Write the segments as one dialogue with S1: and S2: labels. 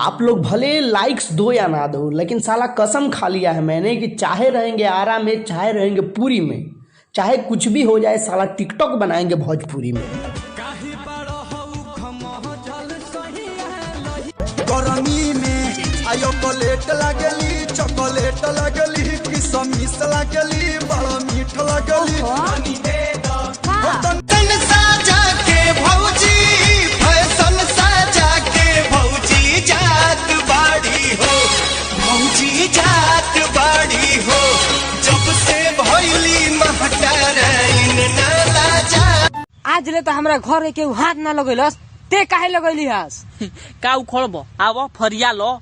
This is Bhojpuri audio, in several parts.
S1: आप लोग भले लाइक्स दो या ना दो, लेकिन साला कसम खा लिया है मैंने कि चाहे रहेंगे आरा में, चाहे रहेंगे पुरी में, चाहे कुछ भी हो जाए, साला टिकटॉक बनाएंगे भोजपुरी में।
S2: गरमी में आयो चॉकलेट लागली, चॉकलेट लागली, किसमिस लागली, बड़ा मीठ लागली। पानी दे दो फैशन साजा के भौजी, फैशन साजा के भौजी जात बाड़ी हो, भौजी जात बाड़ी हो, जब से भइली महटरइन ना लाजा।
S3: आज ले तो हमरा घर के हाथ ना लगैलस, ते काहे लगैली हस?
S4: का उखड़बो आव फरिया लो।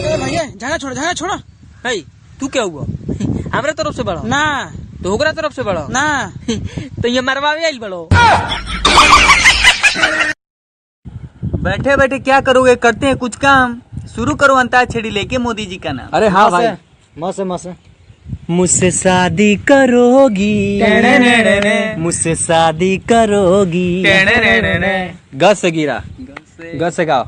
S3: ए भैया झगड़ा छोड़।
S4: हे तू क्या हुआ? हमरे तरफ से बढ़ो
S3: ना
S4: तो ओकरा तरफ से बढ़ो
S3: ना
S4: तो ये मरवावे आइल बढ़ो।
S5: बैठे बैठे क्या करोगे, करते हैं कुछ काम। शुरू करो अंताक्षरी लेके मोदी जी का नाम।
S3: अरे हाँ भाई मस्त।
S5: मुझसे शादी करोगी, मुझसे शादी करोगी।
S3: ग से गिरा, ग से गाओ।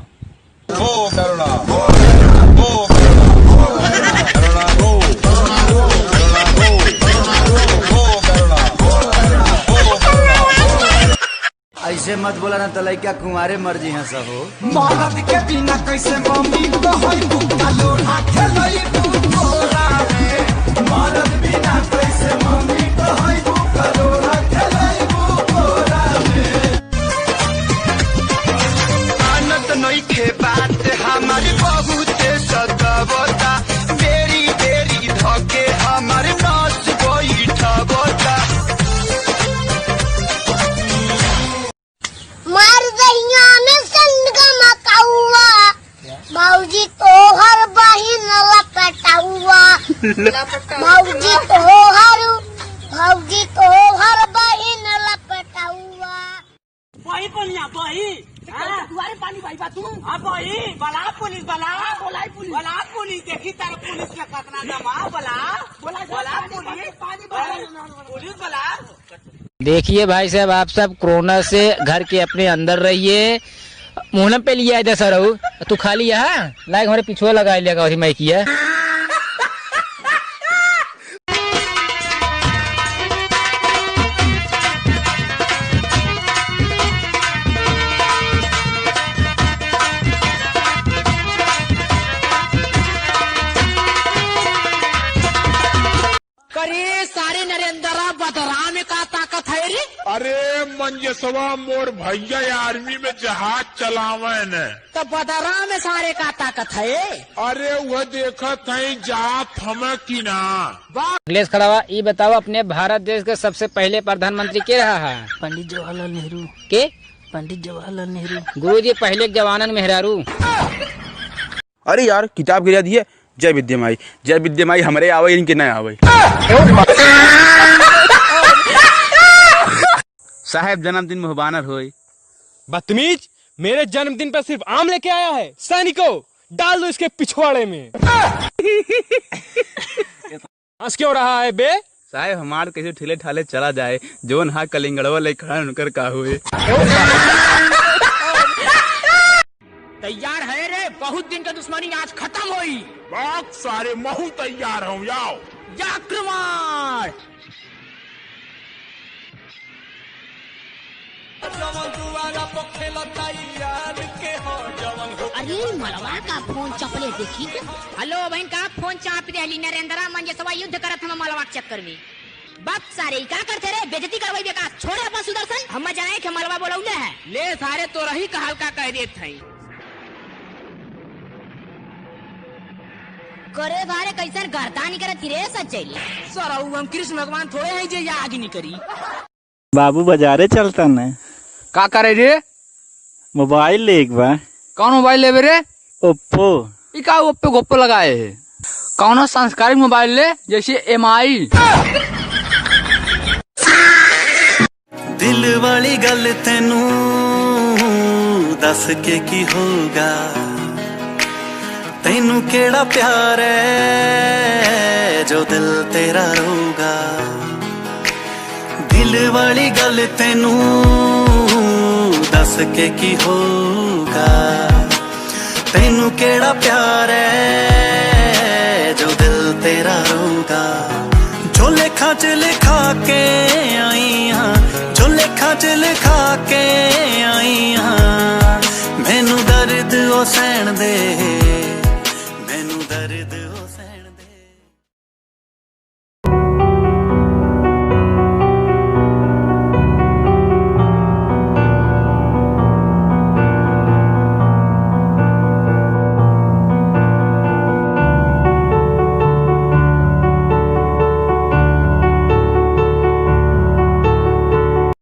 S5: ऐसे मत बोला ना, तलाई क्या कुंवारे मर्जी हैं सब हो।
S2: मरद के बिना कैसे मम्मी कहई बुका लोढ़ा खेलई बुकोरा में, मरद बिना कैसे मम्मी कहई बुका लोढ़ा खेलई बुकोरा में। आनत नहीं के बात हमारी बहुत सतावता, बेरी बेरी धके हमारे नाच बैठबता।
S6: मौजी तो हर बहिन लपटाउआ, मौजी तो हर बहिन लपटाउआ।
S4: बही पनिया बही दुआरे पानी भाई बा तू। हां बही बला पुलिस बला बोलाई पुलिस बला पुलिस देखी तार पुलिस के कतना जमा बला पुलिस बला।
S3: देखिए भाई साहब, आप सब कोरोना से घर के अपने अंदर रहिए। मुहनम पे लिया इधर सर तू खाली यहाँ लाइक हमारे पिछुआ लगा लिया मैं किया। करे सारे नरेंद्र बदरा में का ताकत है रे?
S7: अरे मंजसवा मोर भैया आर्मी में जहाज चलावे न,
S3: तो बदरा में सारे का ताकत है।
S7: अरे वह देखत है जात हमें की ना।
S3: अखिलेश खड़ा हुआ, ये बताओ अपने भारत देश के सबसे पहले प्रधानमंत्री के रहा है? पंडित जवाहरलाल नेहरू के? पंडित जवाहरलाल नेहरू। गुरु जी पहले जवानन मेहरारू।
S8: अरे यार किताब गिरा दी है। जय विद्या माई, जय विद्या माई हमारे आवे इनके न आवे। साहब जन्मदिन में बानर होई।
S9: बदतमीज, मेरे जन्मदिन पर सिर्फ आम लेके आया है। सैनिकों डाल दो इसके पिछवाड़े में। हंस क्यों रहा है बे?
S8: साहब हमार कैसे ठेले ठाले चला जाए, जोन हा कलिंगड़वा ले खड़ा उनकर का हुए।
S3: तैयार है रे, बहुत दिन का दुश्मनी आज खत्म हुई।
S7: बहुत सारे महू तैयार हूँ, जाओ
S3: जाक्रमार।
S6: अरे मलवा का फोन चपले देखी।
S10: हेलो बहन का फोन चाप रही नरेंद्र मंजसवा युद्ध करत हम मलवा के चक्कर में। बात सारे क्या करते रे, बेइज्जती करवाई बेका। छोड़े अपन सुदर्शन, हम जाए के मलवा बोलौले है।
S3: ले सारे तो रही का हल्का कह देत है।
S10: करे सारे कैसन गर्दानी करत रे सच्चैली।
S3: सर हम कृष्ण भगवान थोड़े हैं जे आग नहीं करी।
S5: बाबू बाजारे चलता न,
S4: का करे रे?
S5: मोबाइल ले एक बार।
S4: कौन मोबाइल लेबे रे?
S5: ओप्पो।
S4: ई का ओप्पो गोप्पो लगाए है? कौन संस्कारिक मोबाइल ले, जैसे MI।
S2: दिल वाली गल तेनू दस के की होगा, तेनू केड़ा प्यार है जो दिल तेरा रोगा। दिल वाली गल तेनू दस दस के की होगा तेनू केड़ा प्यार है जो दिल तेरा रोगा जो लेखा च लिखा के आई हाँ जो लेखा च लिखा के आई हाँ मैनू दर्द ओ सहन दे मैनू दर्द